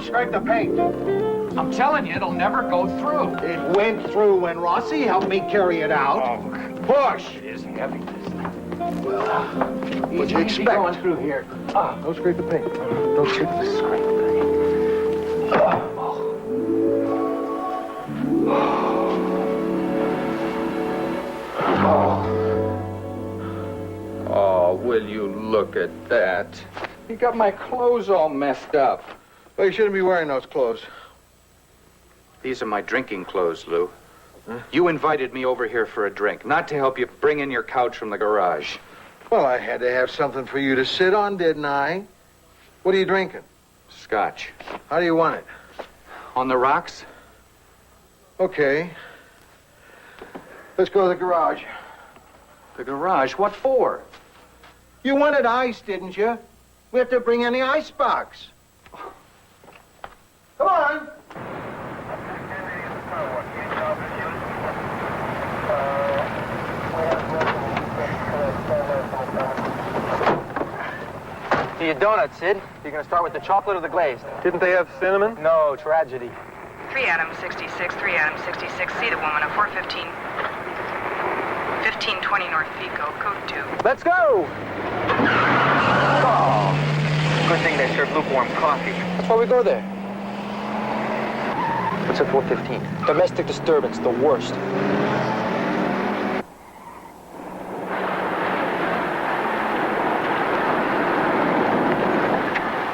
Strike the paint. I'm telling you, it'll never go through. It went through when Rossi helped me carry it out. Oh, push! It is heavy, this thing. Well, what do you expect? Going through here. Don't scrape the paint. Don't scrape the paint. Oh, will you look at that? You got my clothes all messed up. Well, you shouldn't be wearing those clothes. These are my drinking clothes, Lou. Huh? You invited me over here for a drink, not to help you bring in your couch from the garage. Well, I had to have something for you to sit on, didn't I? What are you drinking? Scotch. How do you want it? On the rocks? Okay. Let's go to the garage. The garage? What for? You wanted ice, didn't you? We have to bring in the ice box. Come on. To your donuts, Sid. You're gonna start with the chocolate or the glazed? Didn't they have cinnamon? No, tragedy. 3 Adam 66, 3 Adam 66. See the woman at 415. 1520 North Pico, code 2. Let's go! Oh, good thing they serve lukewarm coffee. That's why we go there. What's at 415? Domestic disturbance, the worst.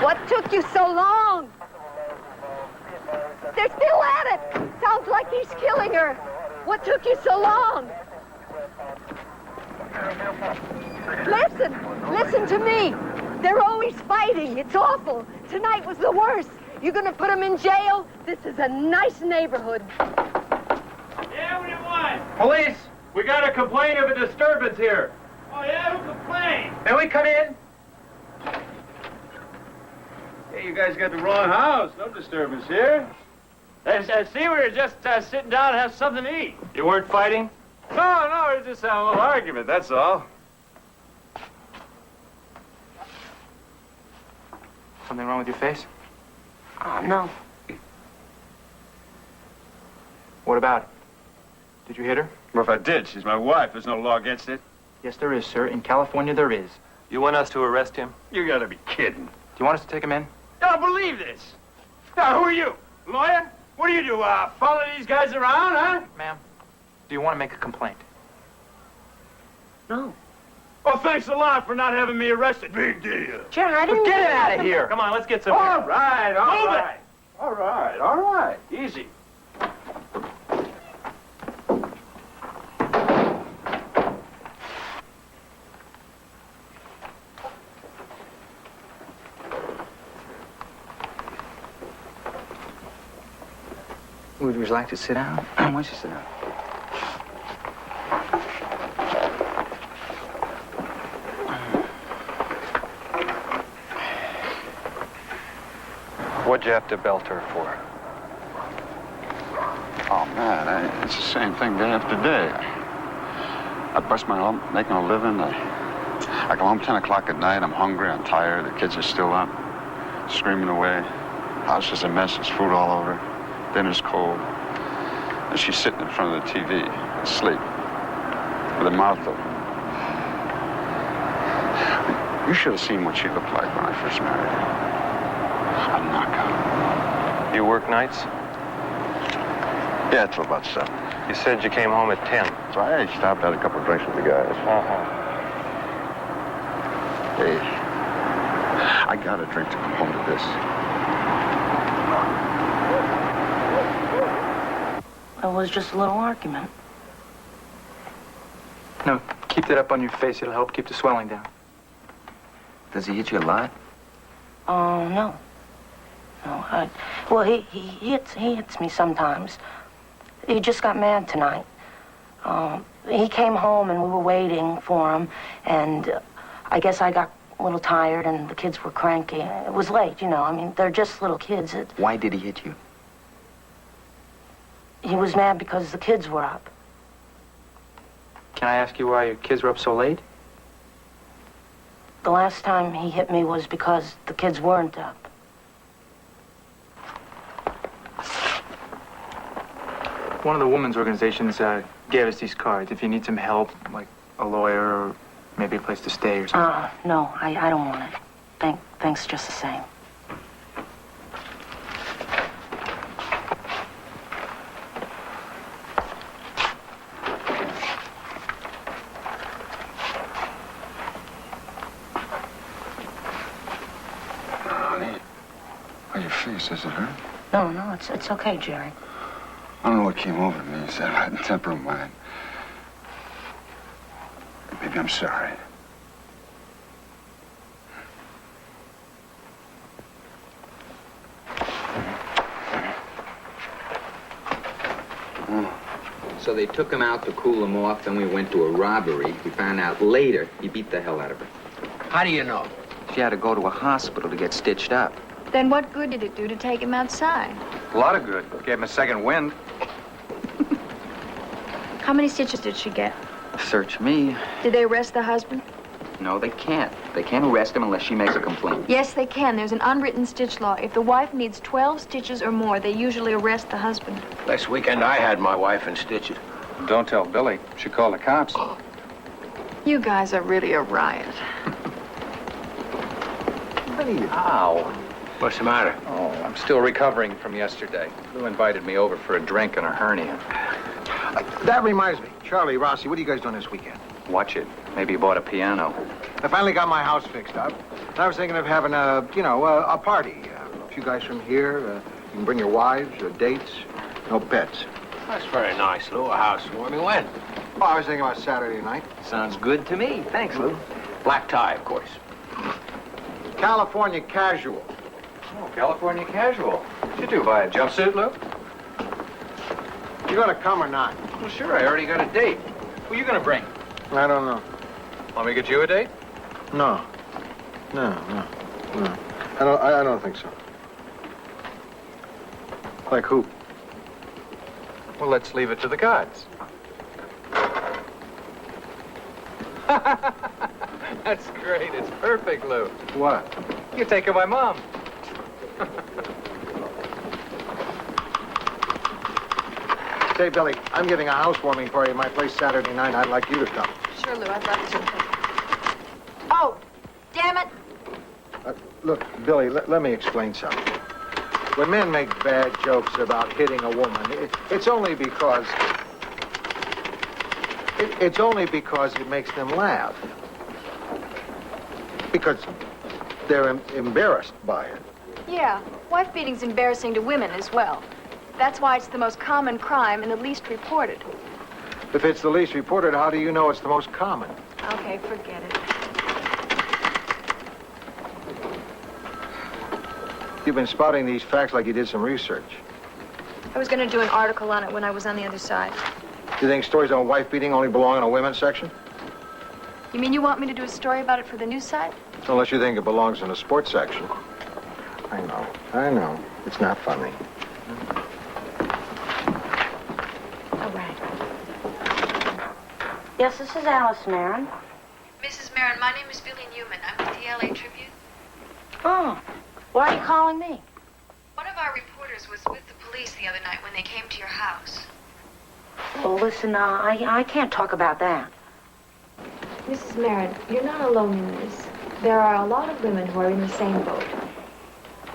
What took you so long? They're still at it. Sounds like he's killing her. What took you so long? Listen to me. They're always fighting. It's awful. Tonight was the worst. You gonna put them in jail? This is a nice neighborhood. Yeah, what do you want? Police, we got a complaint of a disturbance here. Oh, yeah, who complained? May we come in? Hey, you guys got the wrong house. No disturbance here. I see we were just sitting down and have something to eat. You weren't fighting? No, it was just a little argument, that's all. Something wrong with your face? No. What about it? Did you hit her? Well, if I did, she's my wife. There's no law against it. Yes, there is, sir. In California, there is. You want us to arrest him? You gotta be kidding. Do you want us to take him in? I don't believe this. Now, who are you? Lawyer? What do you do, follow these guys around, huh? Ma'am, do you want to make a complaint? No. Well, thanks a lot for not having me arrested. Big deal. Sure, I didn't Get it out of here! Come on, let's get some. All right. All right. Easy. Would you like to sit down? Why don't you sit down? What'd you have to belt her for? Oh, man, it's the same thing day after day. I bust my own, making a living. I go home 10 o'clock at night. I'm hungry. I'm tired. The kids are still up, screaming away. House is a mess. There's food all over. Dinner's cold. And she's sitting in front of the TV, asleep, with her mouth open. You should have seen what she looked like when I first married her. A knockout. You work nights? Yeah, till about 7. You said you came home at 10. So I stopped, had a couple of drinks with the guys. Hey, I got a drink to come home to this. It was just a little argument. No, keep that up on your face. It'll help keep the swelling down. Does he hit you a lot? Oh, no. No, well, he hits me sometimes. He just got mad tonight. He came home and we were waiting for him, and I guess I got a little tired and the kids were cranky. It was late, you know. I mean, they're just little kids. Why did he hit you? He was mad because the kids were up. Can I ask you why your kids were up so late? The last time he hit me was because the kids weren't up. One of the women's organizations gave us these cards. If you need some help, like a lawyer or maybe a place to stay or something. No, I don't want it. Thanks just the same. Honey, how your face? Does it hurt? No, it's okay, Jerry. I don't know what came over me. It's that rotten temper of mine. Maybe I'm sorry. So they took him out to cool him off, then we went to a robbery. We found out later he beat the hell out of her. How do you know? She had to go to a hospital to get stitched up. Then what good did it do to take him outside? A lot of good. Gave him a second wind. How many stitches did she get? Search me. Did they arrest the husband? No, they can't. They can't arrest him unless she makes a complaint. Yes, they can. There's an unwritten stitch law. If the wife needs 12 stitches or more, they usually arrest the husband. Last weekend I had my wife in stitches. Don't tell Billie. She called the cops. You guys are really a riot. Ow. What's the matter? Oh, I'm still recovering from yesterday. Lou invited me over for a drink and a hernia. That reminds me. Charlie, Rossi, what are you guys doing this weekend? Watch it. Maybe you bought a piano. I finally got my house fixed up. And I was thinking of having a party. A few guys from here. You can bring your wives, your dates, no pets. That's very nice, Lou. A housewarming. When? Oh, I was thinking about Saturday night. Sounds good to me. Thanks, Lou. Black tie, of course. California casual. Oh, California casual. Should you buy a jumpsuit, Lou? You gonna come or not? Well, sure. I already got a date. Who are you gonna bring? I don't know. Want me to get you a date? No. No. I don't think so. Like who? Well, let's leave it to the gods. That's great. It's perfect, Lou. What? You take care of my mom. Say, Billie, I'm giving a housewarming party at my place Saturday night. I'd like you to come. Sure, Lou, I'd love to. Oh, damn it. Look, Billie, let me explain something. When men make bad jokes about hitting a woman, it's only because... It's only because it makes them laugh. Because they're embarrassed by it. Yeah, wife beating's embarrassing to women as well. That's why it's the most common crime and the least reported. If it's the least reported, how do you know it's the most common? Okay, forget it. You've been spouting these facts like you did some research. I was going to do an article on it when I was on the other side. You think stories on wife beating only belong in a women's section? You mean you want me to do a story about it for the news site? Unless you think it belongs in the sports section. I know. It's not funny. All right. Yes, this is Alice Marin. Mrs. Marin, my name is Billie Newman. I'm with the LA Tribune. Oh, why are you calling me? One of our reporters was with the police the other night when they came to your house. Well, listen, I can't talk about that. Mrs. Marin, you're not alone in this. There are a lot of women who are in the same boat.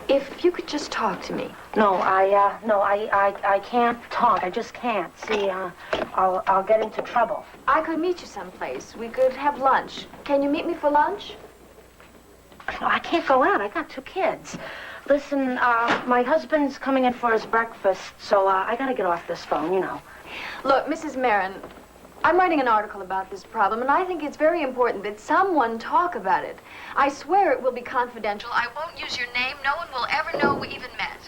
If you could just talk to me. No, I can't talk. I just can't. See, I'll get into trouble. I could meet you someplace. We could have lunch. Can you meet me for lunch? No, I can't go out. I got 2 kids. Listen, my husband's coming in for his breakfast, so I gotta get off this phone, you know. Look, Mrs. Marin, I'm writing an article about this problem, and I think it's very important that someone talk about it. I swear it will be confidential. I won't use your name. No one will ever know we even met.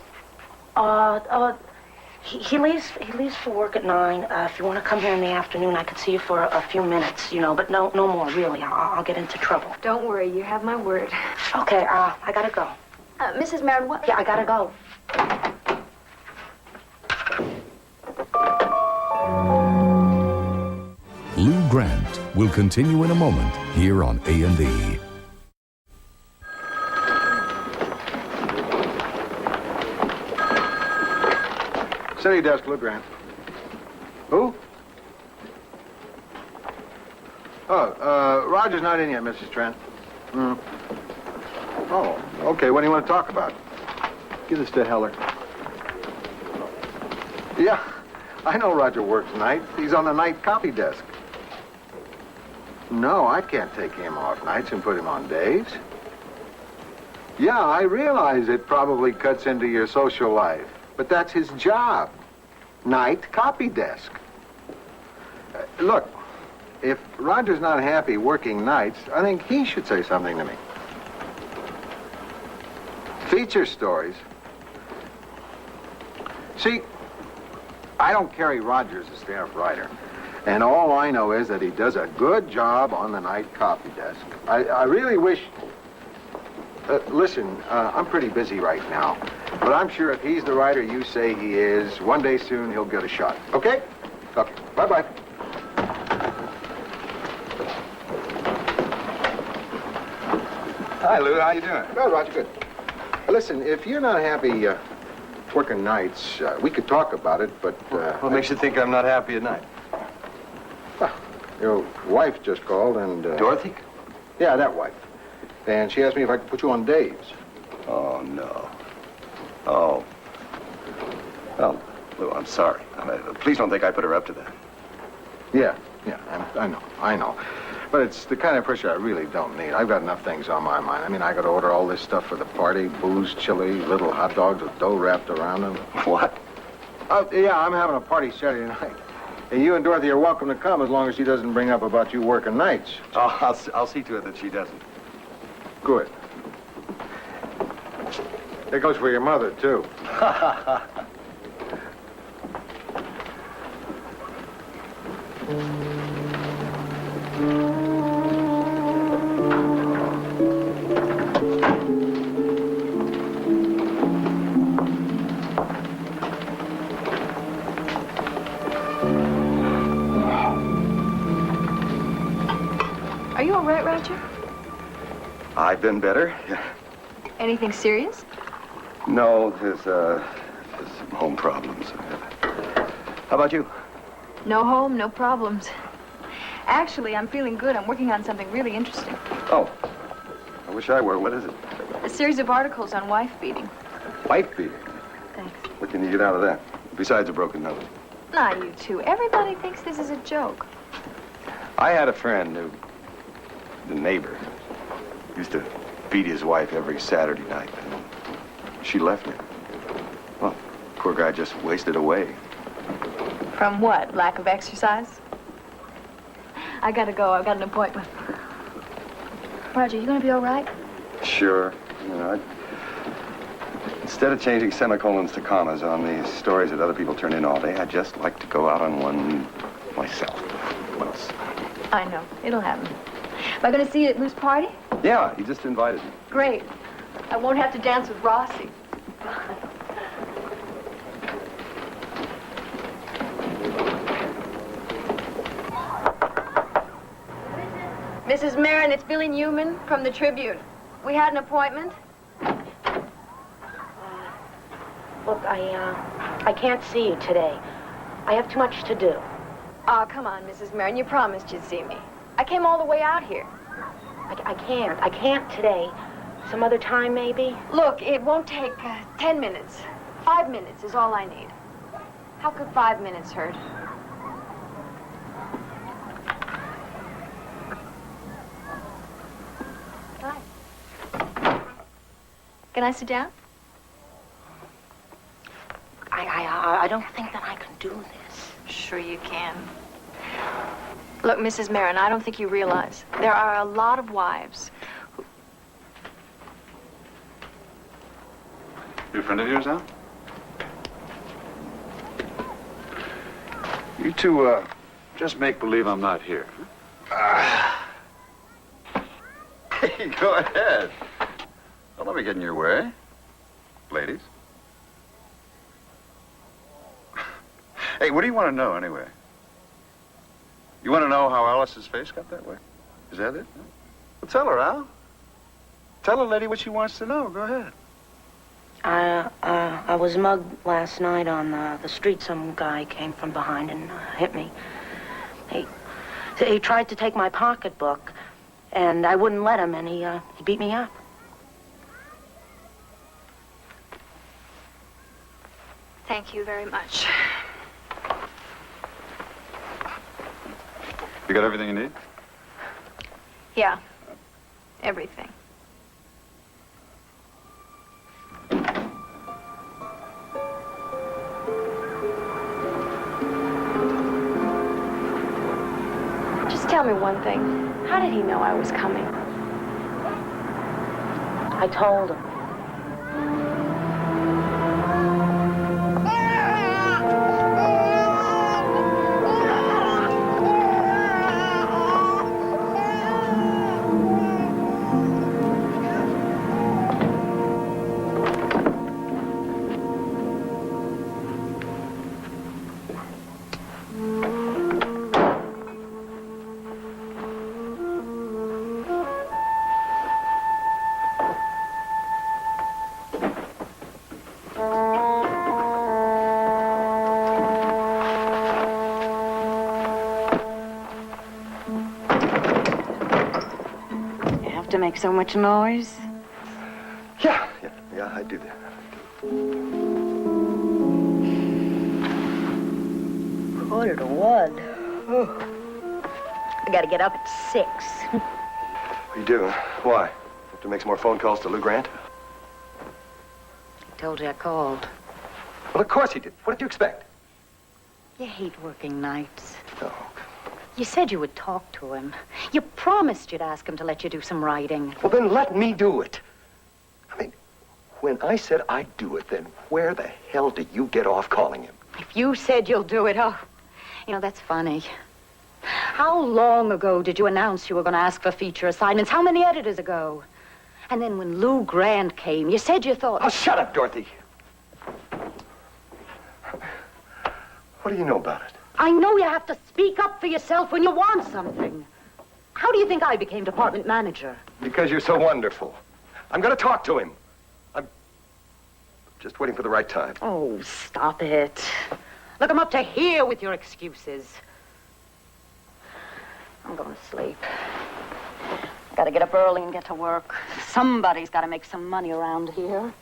He leaves for work at 9. If you want to come here in the afternoon, I could see you for a few minutes, you know, but no more, really. I'll get into trouble. Don't worry, you have my word. Okay, I gotta go. Mrs. Marin, what? Yeah, I gotta go. Lou Grant will continue in a moment here on A&E. City desk, Lou Grant. Who? Oh, Roger's not in yet, Mrs. Trent. Oh, okay. What do you want to talk about? Give this to Heller. Yeah, I know Roger works nights. He's on the night copy desk. No, I can't take him off nights and put him on days. Yeah, I realize it probably cuts into your social life, but that's his job. Night copy desk. Look, if Roger's not happy working nights, I think he should say something to me. Feature stories. See, I don't carry Roger as a staff writer. And all I know is that he does a good job on the night copy desk. I really wish... listen, I'm pretty busy right now. But I'm sure if he's the writer you say he is, one day soon he'll get a shot. Okay? Okay. Bye-bye. Hi, Lou. How you doing? Good, Roger. Good. Listen, if you're not happy working nights, we could talk about it, but... What makes you think I'm not happy at night? Well, your wife just called and... Dorothy? Yeah, that wife. And she asked me if I could put you on days. Oh, no. Oh. Well, Lou, I'm sorry. Please don't think I put her up to that. Yeah, I know. But it's the kind of pressure I really don't need. I've got enough things on my mind. I mean, I got to order all this stuff for the party, booze, chili, little hot dogs with dough wrapped around them. What? Oh, yeah, I'm having a party Saturday night. And you and Dorothy are welcome to come as long as she doesn't bring up about you working nights. Oh, I'll see to it that she doesn't. Good. That goes for your mother, too. Are you all right, Roger? I've been better. Anything serious? No, there's some home problems. How about you? No home, no problems. Actually, I'm feeling good. I'm working on something really interesting. Oh, I wish I were. What is it? A series of articles on wife beating. Wife beating? Thanks. What can you get out of that? Besides a broken nose. Not you two. Everybody thinks this is a joke. I had a friend who, the neighbor, used to beat his wife every Saturday night. And she left him. Well, poor guy just wasted away. From what? Lack of exercise? I gotta go. I've got an appointment. Roger, you gonna be all right? Sure. You know, instead of changing semicolons to commas on these stories that other people turn in all day, I'd just like to go out on one myself. Once. I know. It'll happen. Am I gonna see you at Lou's party? Yeah, he just invited me. Great. I won't have to dance with Rossi. Mrs. Marin, it's Billie Newman from the Tribune. We had an appointment. Look, I can't see you today. I have too much to do. Oh, come on, Mrs. Marin. You promised you'd see me. I came all the way out here. I can't. I can't today. Some other time, maybe? Look, it won't take 10 minutes. 5 minutes is all I need. How could 5 minutes hurt? Hi. Can I sit down? I don't think that I can do this. Sure you can. Look, Mrs. Marin, I don't think you realize there are a lot of wives. You a friend of yours, Al? You two, just make believe I'm not here. Hey, go ahead. Don't let me get in your way. Ladies. Hey, what do you want to know, anyway? You want to know how Alice's face got that way? Is that it? Well, tell her, Al. Tell a lady what she wants to know. Go ahead. I was mugged last night on the street. Some guy came from behind and hit me. He tried to take my pocketbook, and I wouldn't let him, and he beat me up. Thank you very much. You got everything you need? Yeah, everything. Just tell me one thing. How did he know I was coming? I told him. To make so much noise? Yeah, I do that. Quarter to 1. Oh. I gotta get up at 6. You do? Why? Have to make some more phone calls to Lou Grant? I told you I called. Well, of course he did. What did you expect? You hate working nights. Oh. You said you would talk to him. You promised you'd ask him to let you do some writing. Well, then let me do it. I mean, when I said I'd do it, then where the hell did you get off calling him? If you said you'll do it, oh, you know, that's funny. How long ago did you announce you were going to ask for feature assignments? How many editors ago? And then when Lou Grant came, you said you thought... Oh, shut up, Dorothy. What do you know about it? I know you have to speak up for yourself when you want something. How do you think I became department manager? Because you're so wonderful. I'm going to talk to him. I'm just waiting for the right time. Oh, stop it. Look, I'm up to here with your excuses. I'm going to sleep. Got to get up early and get to work. Somebody's got to make some money around here.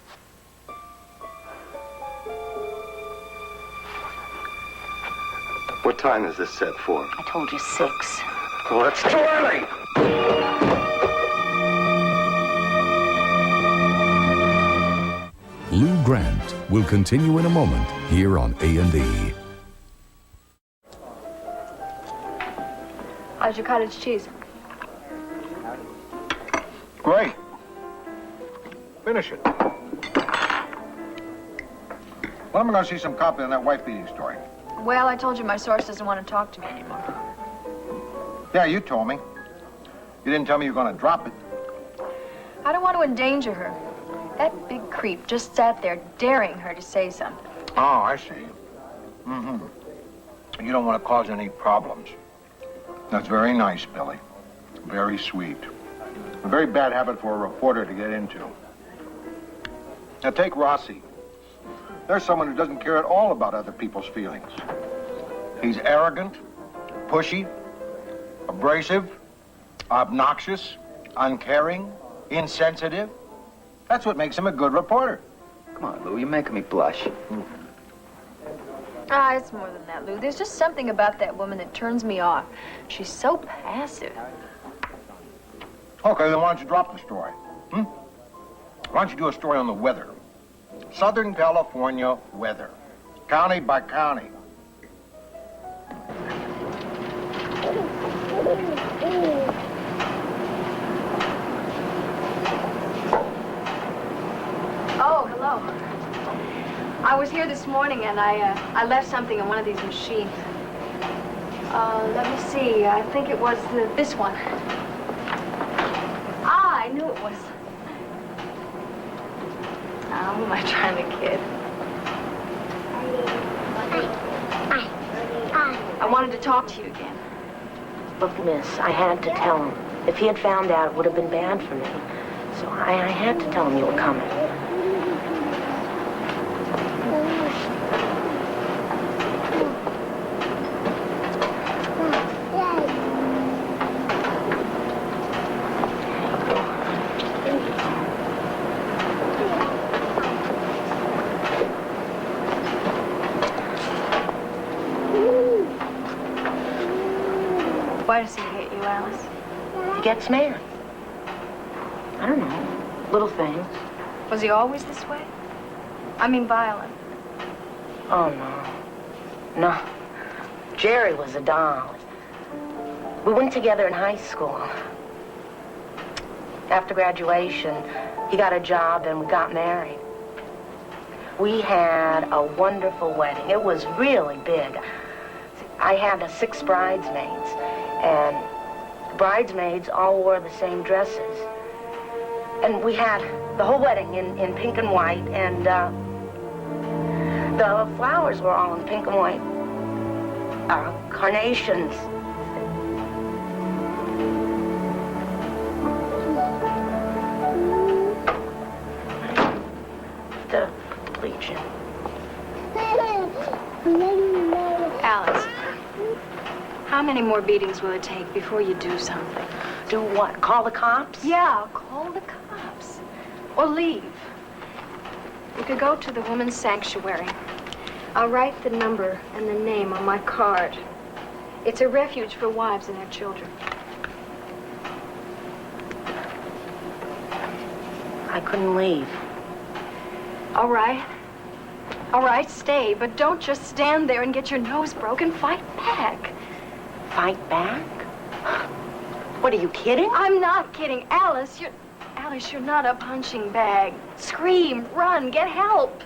What time is this set for? I told you 6. Well, that's too early! Lou Grant will continue in a moment here on A&E. How's your cottage cheese? Great. Finish it. When am I going to see some copy on that wife beating story? Well, I told you my source doesn't want to talk to me anymore. Yeah, you told me. You didn't tell me you were going to drop it. I don't want to endanger her. That big creep just sat there daring her to say something. Oh, I see. Mm-hmm. You don't want to cause any problems. That's very nice, Billie. Very sweet. A very bad habit for a reporter to get into. Now, take Rossi. There's someone who doesn't care at all about other people's feelings. He's arrogant, pushy, abrasive, Obnoxious, uncaring, insensitive. That's what makes him a good reporter. Come on, Lou, you're making me blush. Ah, it's more than that, Lou. There's just something about that woman that turns me off. She's so passive. Okay, then why don't you drop the story? Why don't you do a story on the weather? Southern California weather. County by county. Oh, hello. I was here this morning and I left something in one of these machines. Let me see. I think it was this one. Ah, I knew it was. Oh, who am I trying to kid? I wanted to talk to you again. Look, miss, I had to tell him. If he had found out, it would have been bad for me. So I had to tell him you were coming. Why does he hate you, Alice? He gets mad. I don't know. Little things. Was he always this way? I mean, violent. Oh, no. No. Jerry was a doll. We went together in high school. After graduation, he got a job and we got married. We had a wonderful wedding. It was really big. I had 6 bridesmaids, and the bridesmaids all wore the same dresses. And we had the whole wedding in pink and white, and the flowers were all in pink and white. Carnations. The bleach in. Alice, how many more beatings will it take before you do something? Do what? Call the cops? Yeah, call the cops. Or leave. You could go to the women's sanctuary. I'll write the number and the name on my card. It's a refuge for wives and their children. I couldn't leave. All right. All right, stay, but don't just stand there and get your nose broken. Fight back. Fight back? What, are you kidding? I'm not kidding. Alice, you're not a punching bag. Scream, run, get help.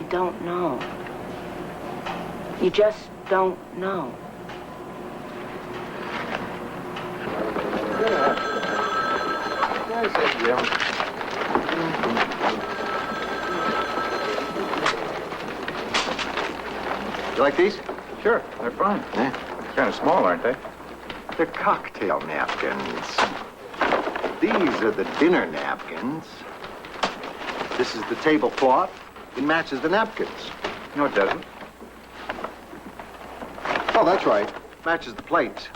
You don't know. You just don't know. You like these? Sure, they're fine. Yeah. Kind of small, aren't they? They're cocktail napkins. These are the dinner napkins. This is the tablecloth. It matches the napkins. No, it doesn't. Oh, that's right. Matches the plates.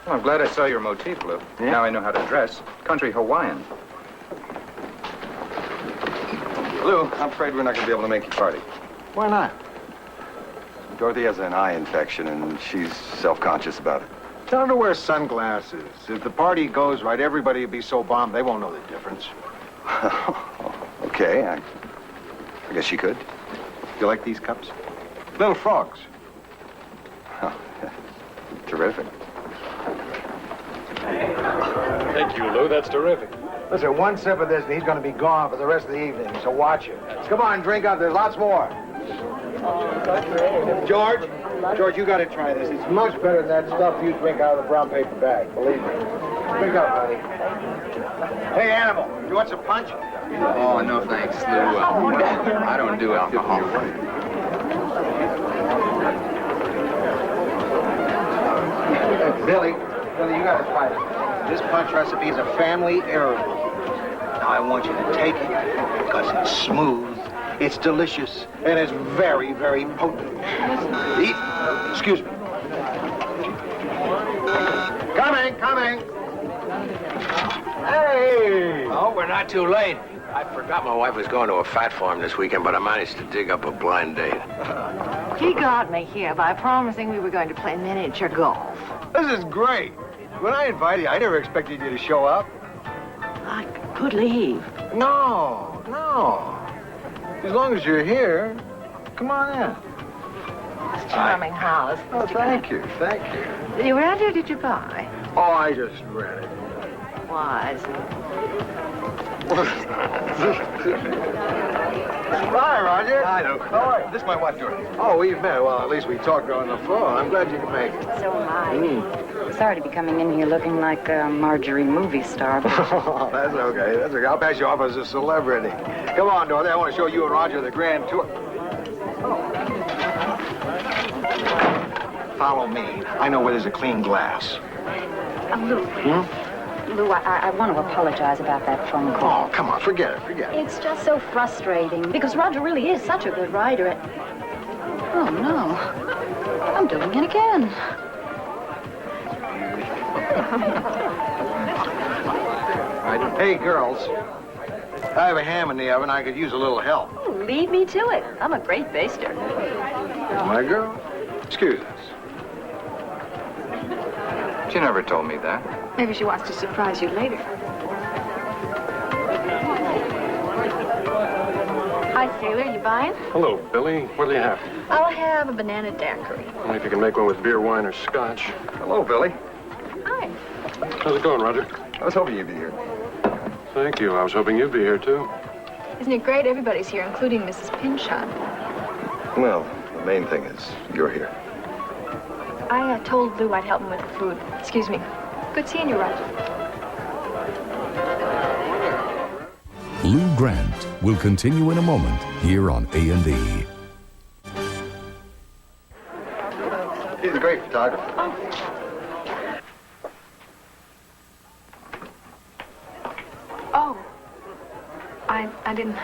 Well, I'm glad I saw your motif, Lou. Yeah? Now I know how to dress. Country Hawaiian. Lou, I'm afraid we're not going to be able to make your party. Why not? Dorothy has an eye infection, and she's self-conscious about it. Tell her to wear sunglasses. If the party goes right, everybody will be so bombed they won't know the difference. Okay, I guess she could. You like these cups? Little frogs. Oh, terrific. Thank you, Lou. That's terrific. Listen, one sip of this and he's going to be gone for the rest of the evening, so watch it. Come on, drink up. There's lots more. George, you got to try this. It's much better than that stuff you drink out of the brown paper bag, believe me. Drink up, buddy. Hey, Animal, you want some punch? Oh, no thanks, Lou. I don't do alcohol. Billie, you got to try this. This punch recipe is a family heirloom. Now, I want you to take it because it's smooth, it's delicious, and it's very, very potent. Eat. Excuse me. coming. Hey! Oh, we're not too late. I forgot my wife was going to a fat farm this weekend, but I managed to dig up a blind date. He got me here by promising we were going to play miniature golf. This is great. When I invited you, I never expected you to show up. I could leave. No. As long as you're here, come on in. It's a charming house. Oh, thank you. Did you rent or did you buy? Oh, I just read it. Wise. Hi, Roger. Hi, Luke. How are you? This is my wife, Dorothy. Oh, we've met. Well, at least we talked on the phone. I'm glad you could make it. So am I. Sorry to be coming in here looking like a Marjorie movie star. Oh, that's okay. I'll pass you off as a celebrity. Come on, Dorothy. I want to show you and Roger the grand tour. Follow me. I know where there's a clean glass. Lou, I want to apologize about that phone call. Oh, come on. Forget it. It's just so frustrating because Roger really is such a good writer. Oh, no. I'm doing it again. Hey, girls. I have a ham in the oven. I could use a little help. Oh, lead me to it. I'm a great baster. My girl? Excuse us. She never told me that. Maybe she wants to surprise you later. Hi, Sailor. You buying? Hello, Billie. What do you have? I'll have a banana daiquiri. Only if you can make one with beer, wine, or scotch. Hello, Billie. Hi. How's it going, Roger? I was hoping you'd be here. Thank you. I was hoping you'd be here, too. Isn't it great? Everybody's here, including Mrs. Pinchot. Well, the main thing is you're here. I told Lou I'd help him with the food. Excuse me. Good seeing you, Roger. Lou Grant will continue in a moment here on A&E. He's a great photographer. Oh. I didn't...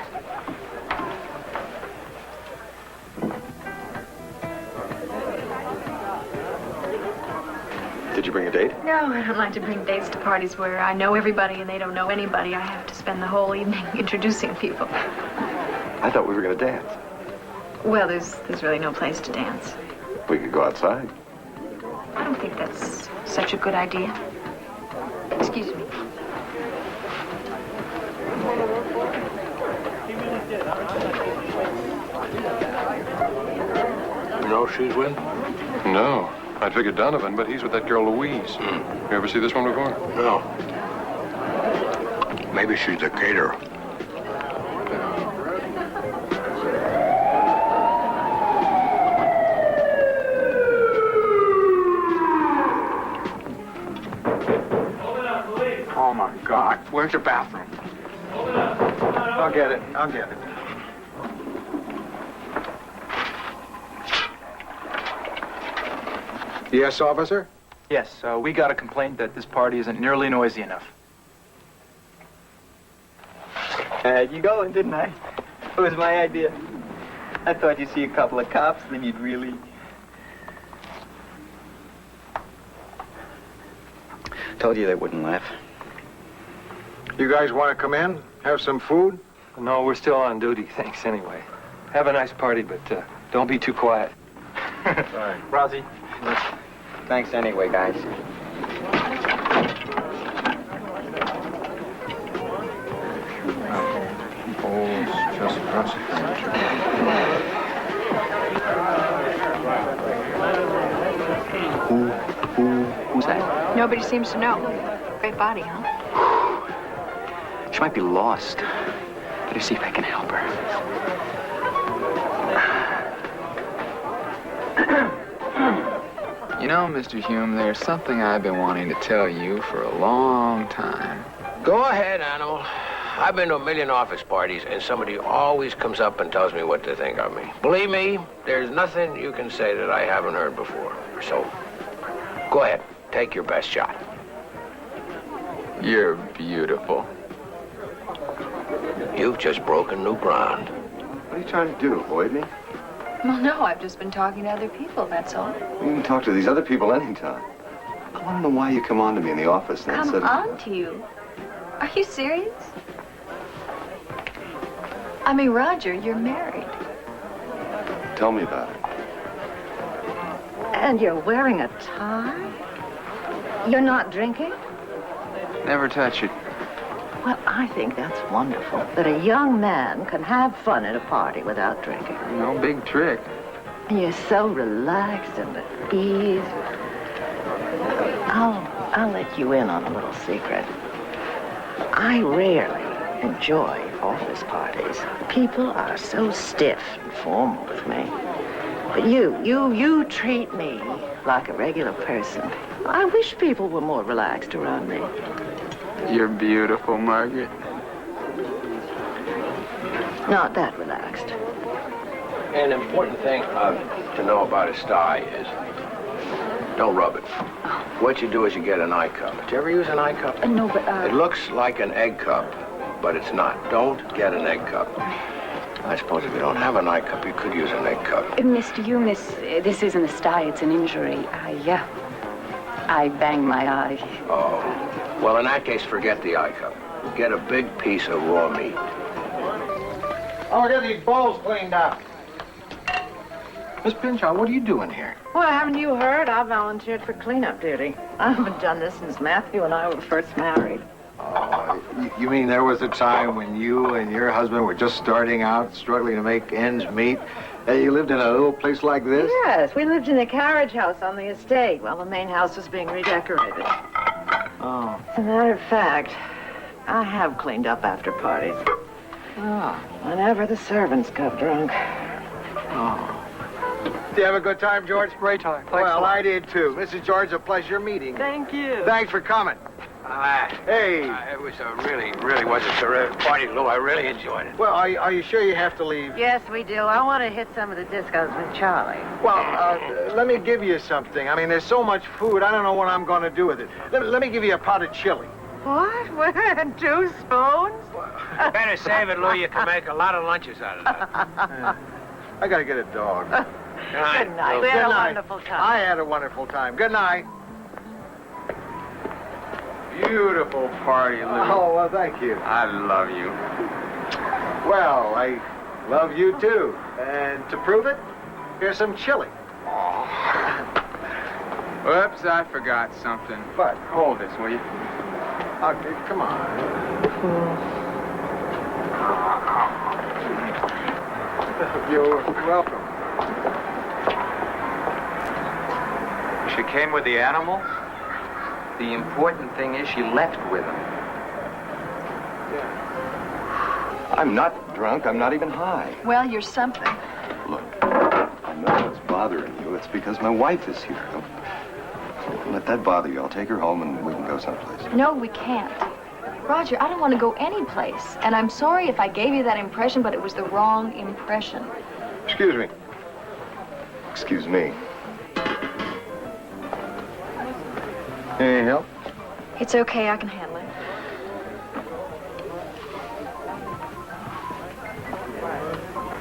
Did you bring a date? No, I don't like to bring dates to parties where I know everybody and they don't know anybody. I have to spend the whole evening introducing people. I thought we were going to dance. Well, there's really no place to dance. We could go outside. I don't think that's such a good idea. Excuse me. You know who she's with? No. I'd figured Donovan, but he's with that girl Louise. You ever see this one before? No. Maybe she's the caterer. Oh, my God. Where's your bathroom? I'll get it. Yes, officer? Yes, we got a complaint that this party isn't nearly noisy enough. I had you going, didn't I? It was my idea. I thought you'd see a couple of cops, then you'd really... Told you they wouldn't laugh. You guys want to come in? Have some food? No, we're still on duty, thanks anyway. Have a nice party, but don't be too quiet. Sorry. Rosie. Thanks anyway, guys. Just across. Who's that? Nobody seems to know. Great body, huh? She might be lost. Better see if I can help her. You know, Mr. Hume, there's something I've been wanting to tell you for a long time. Go ahead, Animal. I've been to a million office parties, and somebody always comes up and tells me what to think of me. Believe me, there's nothing you can say that I haven't heard before. So, go ahead. Take your best shot. You're beautiful. You've just broken new ground. What are you trying to do, avoid me? Well, no, I've just been talking to other people, that's all. You can talk to these other people anytime. I want to know why you come on to me in the office. And Come on to you? Are you serious? I mean, Roger, you're married. Tell me about it. And you're wearing a tie? You're not drinking? Never touch it. Well, I think that's wonderful, that a young man can have fun at a party without drinking. No big trick. And you're so relaxed and at ease. I'll let you in on a little secret. I rarely enjoy office parties. People are so stiff and formal with me. But you treat me like a regular person. I wish people were more relaxed around me. You're beautiful, Margaret. Not that relaxed. An important thing to know about a sty is don't rub it. What you do is you get an eye cup. Did you ever use an eye cup? No, but It looks like an egg cup, but it's not. Don't get an egg cup. I suppose if you don't have an eye cup, you could use an egg cup. This isn't a sty, it's an injury. I banged my eye. Oh. Well, in that case, forget the eye cup. Get a big piece of raw meat. Oh, get these bowls cleaned up. Miss Pinchot, what are you doing here? Well, haven't you heard? I volunteered for cleanup duty. I haven't done this since Matthew and I were first married. Oh, you mean there was a time when you and your husband were just starting out, struggling to make ends meet? And you lived in a little place like this? Yes, we lived in a carriage house on the estate while the main house was being redecorated. Oh. As a matter of fact, I have cleaned up after parties. Oh, whenever the servants got drunk. Oh. Did you have a good time, George? Great time. Well, I did too. Mrs. George, a pleasure meeting. Thank you. Thanks for coming. Hey. It was really was a terrific party, Lou. I really enjoyed it. Well, are you sure you have to leave? Yes, we do. I want to hit some of the discos with Charlie. Well, let me give you something. I mean, there's so much food, I don't know what I'm going to do with it. Let me give you a pot of chili. What? What? 2 spoons? Better save it, Lou. You can make a lot of lunches out of that. I got to get a dog. Good night. Good night. We had a wonderful time. I had a wonderful time. Good night. Beautiful party, Lou. Oh, well, thank you. I love you. Well, I love you, too. And to prove it, here's some chili. Whoops, I forgot something. What? Hold this, will you? Okay, come on. You're welcome. She came with the animals? The important thing is she left with them. I'm not drunk. I'm not even high. Well, you're something. Look, I know what's bothering you. It's because my wife is here. Don't let that bother you. I'll take her home and we can go someplace. No, we can't. Roger, I don't want to go anyplace. And I'm sorry if I gave you that impression, but it was the wrong impression. Excuse me. Excuse me. Any help? It's okay, I can handle it.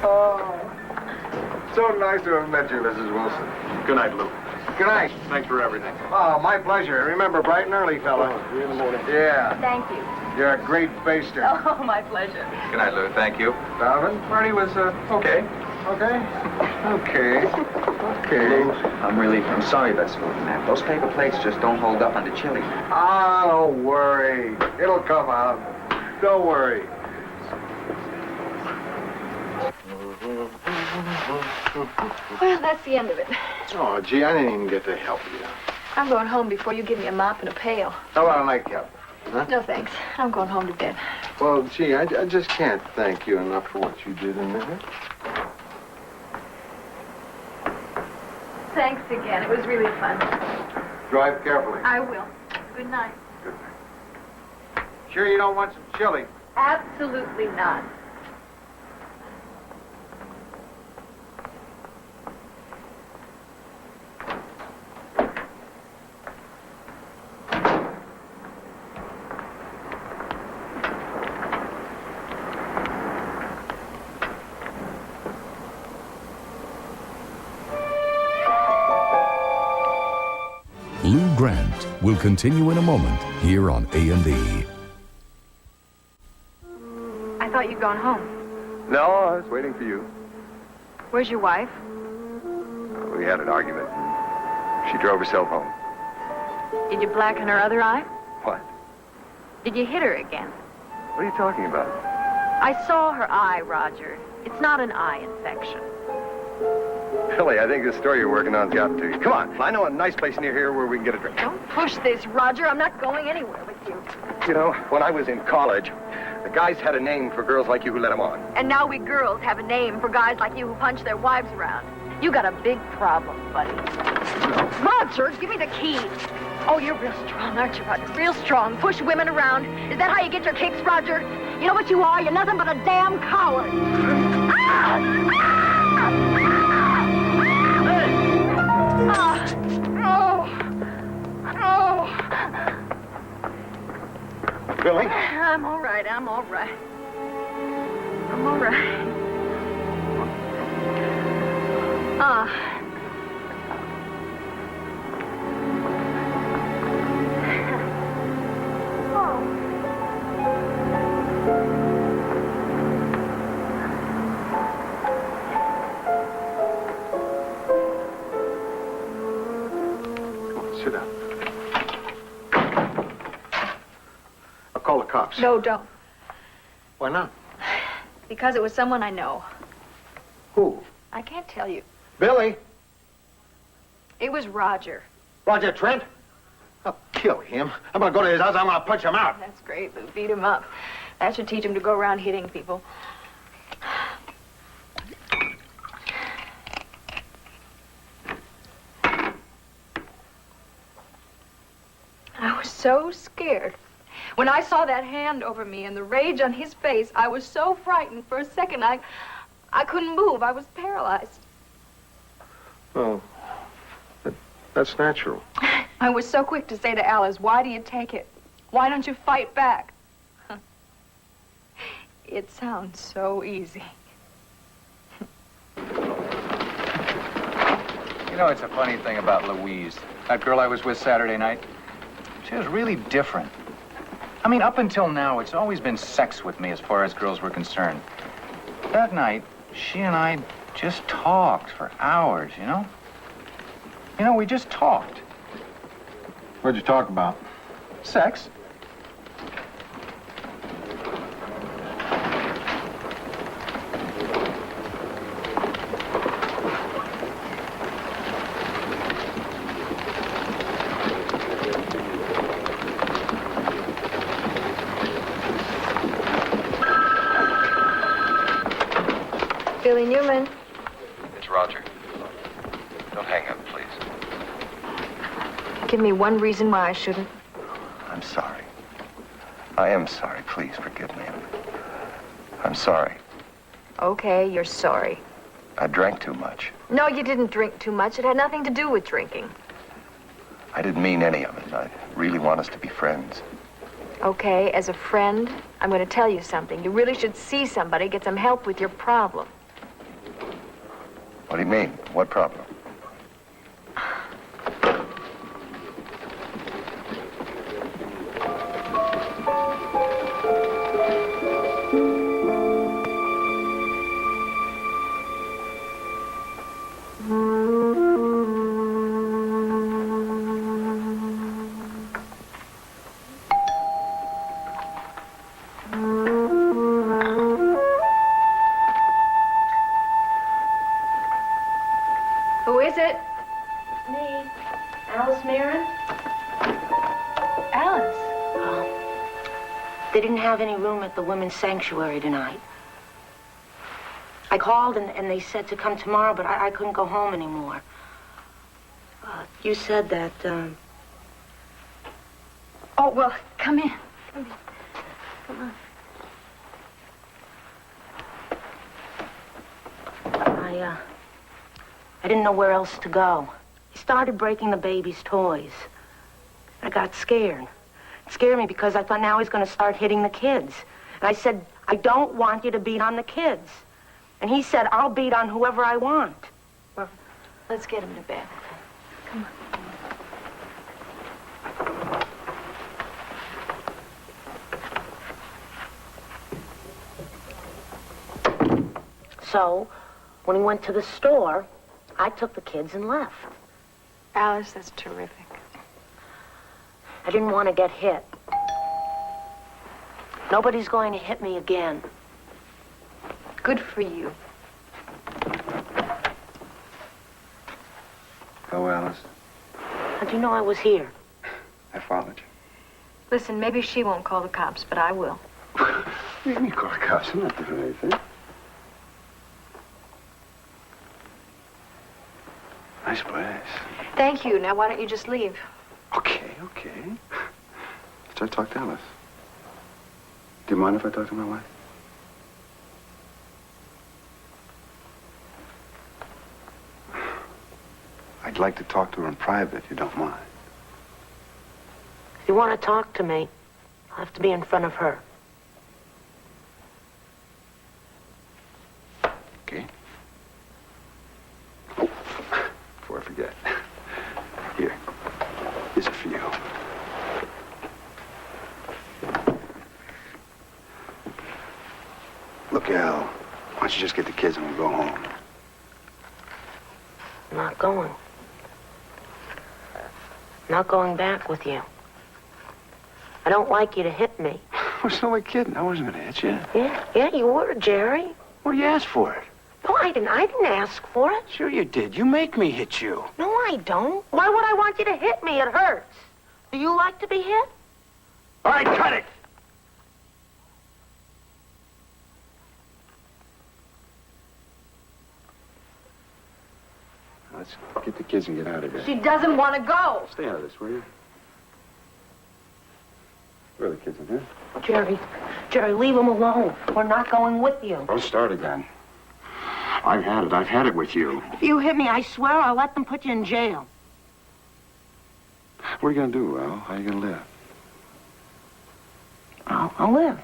Oh, so nice to have met you, Mrs. Wilson. Good night, Lou. Good night. Thanks for everything. Oh, my pleasure. Remember, bright and early, fella. See you in the morning. Yeah. Thank you. You're a great baster. Oh, my pleasure. Good night, Lou. Thank you. Darwin? Party was, okay. Okay. Okay. Okay. I'm sorry, but those paper plates just don't hold up on the chili. Ah, don't worry. It'll come out. Don't worry. Well, that's the end of it. Oh, gee, I didn't even get to help you. I'm going home before you give me a mop and a pail. How about a nightcap? Huh? No, thanks. I'm going home to bed. Well, gee, I just can't thank you enough for what you did in there. Thanks again. It was really fun. Drive carefully. I will. Good night. Good night. Sure you don't want some chili? Absolutely not. Lou Grant will continue in a moment here on A&E. I thought you'd gone home. No, I was waiting for you. Where's your wife? We had an argument. She drove herself home. Did you blacken her other eye? What? Did you hit her again? What are you talking about? I saw her eye, Roger. It's not an eye infection. Billie, I think the story you're working on's gotten to you. Come on, I know a nice place near here where we can get a drink. Don't push this, Roger. I'm not going anywhere with you. You know, when I was in college, the guys had a name for girls like you who let them on. And now we girls have a name for guys like you who punch their wives around. You got a big problem, buddy. Roger, give me the key. Oh, you're real strong, aren't you, Roger? Real strong. Push women around. Is that how you get your kicks, Roger? You know what you are? You're nothing but a damn coward. Billie? I'm all right. I'm all right. I'm all right. Sit down. I'll call the cops. No, don't. Why not? Because it was someone I know. Who? I can't tell you. Billie? It was Roger. Roger Trent? I'll kill him. I'm gonna go to his house. I'm gonna punch him out. That's great, Lou. Beat him up. That should teach him to go around hitting people. I was so scared. When I saw that hand over me and the rage on his face, I was so frightened. For a second, I couldn't move. I was paralyzed. Oh, that's natural. I was so quick to say to Alice, why do you take it? Why don't you fight back? It sounds so easy. You know, it's a funny thing about Louise. That girl I was with Saturday night, she was really different. I mean, up until now, it's always been sex with me as far as girls were concerned. That night, she and I just talked for hours, you know? You know, we just talked. What'd you talk about? Sex. Billy Newman. It's Roger. Don't hang up, please. Give me one reason why I shouldn't. I'm sorry. I am sorry. Please forgive me. I'm sorry. Okay, you're sorry. I drank too much. No, you didn't drink too much. It had nothing to do with drinking. I didn't mean any of it. I really want us to be friends. Okay, as a friend, I'm going to tell you something. You really should see somebody, get some help with your problem. What do you mean? What problem? Who is it? Me. Alice Marin? Alice. They didn't have any room at the women's sanctuary tonight. I called and they said to come tomorrow, but I couldn't go home anymore. You said that, Oh, well, come in. Come on. I didn't know where else to go. He started breaking the baby's toys. I got scared. It scared me because I thought now he's going to start hitting the kids. And I said, I don't want you to beat on the kids. And he said, I'll beat on whoever I want. Well, let's get him to bed. Come on. So, when he went to the store, I took the kids and left. Alice, that's terrific. I didn't want to get hit. Nobody's going to hit me again. Good for you. Oh, Alice. How'd you know I was here? I followed you. Listen, maybe she won't call the cops, but I will. You can call the cops. I'm not doing anything. Nice place. Thank you. Now, why don't you just leave? Okay. Should I talk to Alice? Do you mind if I talk to my wife? I'd like to talk to her in private, if you don't mind. If you want to talk to me, I'll have to be in front of her. Okay. Oh, before I forget. Here. This is for you. Look, Al, why don't you just get the kids and we'll go home? I'm not going. Not going back with you. I don't like you to hit me. I was only kidding. I wasn't going to hit you. Yeah, you were, Jerry. Well, you asked for it. No, I didn't ask for it. Sure you did. You make me hit you. No, I don't. Why would I want you to hit me? It hurts. Do you like to be hit? All right, cut it. Let's get the kids and get out of here. She doesn't want to go. Stay out of this, will you? Where are the kids in here? Jerry, leave them alone. We're not going with you. Don't start again. I've had it with you. If you hit me, I swear I'll let them put you in jail. What are you going to do, Al? How are you going to live? I'll live.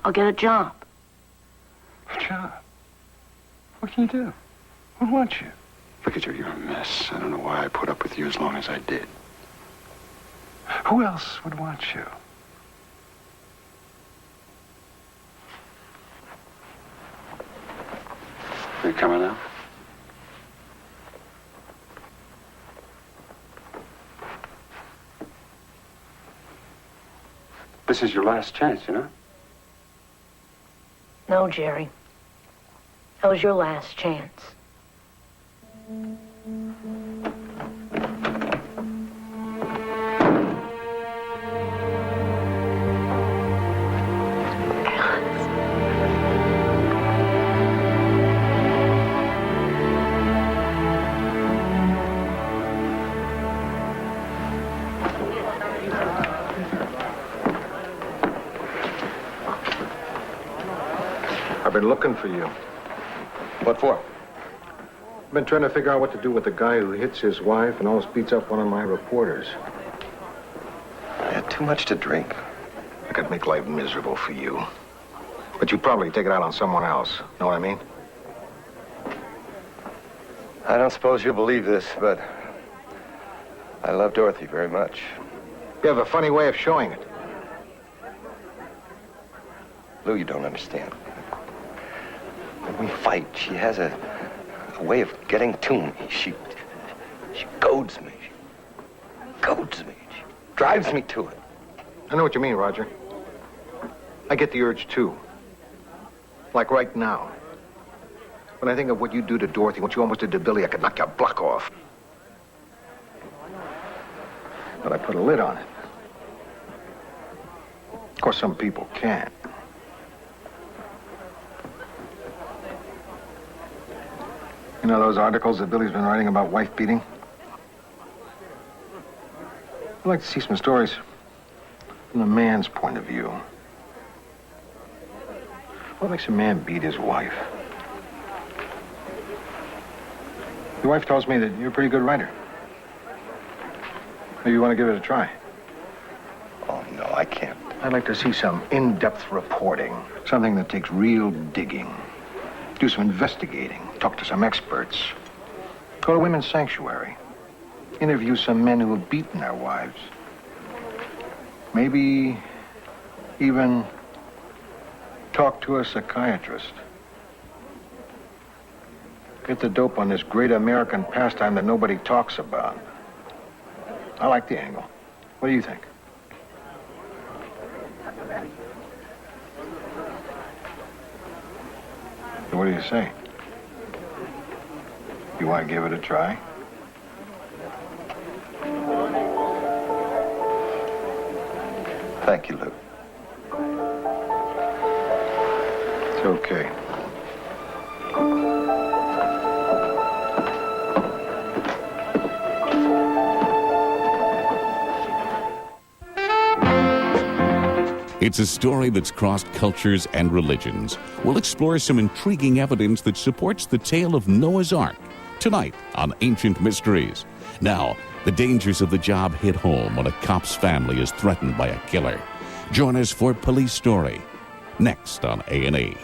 I'll get a job. A job? What can you do? Who wants you? Look at you, you're a mess. I don't know why I put up with you as long as I did. Who else would want you? Are you coming out? This is your last chance, you know? No, Jerry. That was your last chance. I've been looking for you. What for? I've been trying to figure out what to do with the guy who hits his wife and almost beats up one of my reporters. I had too much to drink. I could make life miserable for you. But you'd probably take it out on someone else. Know what I mean? I don't suppose you'll believe this, but I love Dorothy very much. You have a funny way of showing it. Lou, you don't understand. When we fight, she has a way of getting to me. She goads me. She goads me. She drives me to it. I know what you mean, Roger. I get the urge, too. Like right now. When I think of what you do to Dorothy, what you almost did to Billie, I could knock your block off. But I put a lid on it. Of course, some people can't. You know those articles that Billie's been writing about wife beating? I'd like to see some stories from the man's point of view. What makes a man beat his wife? Your wife tells me that you're a pretty good writer. Maybe you want to give it a try. Oh, no, I can't. I'd like to see some in-depth reporting. Something that takes real digging. Do some investigating. Talk to some experts. Go to women's sanctuary. Interview some men who have beaten their wives. Maybe even talk to a psychiatrist. Get the dope on this great American pastime that nobody talks about. I like the angle. What do you think? So what do you say? You want to give it a try? Thank you, Luke. It's okay. It's a story that's crossed cultures and religions. We'll explore some intriguing evidence that supports the tale of Noah's Ark tonight on Ancient Mysteries. Now, the dangers of the job hit home when a cop's family is threatened by a killer. Join us for Police Story, next on A&E.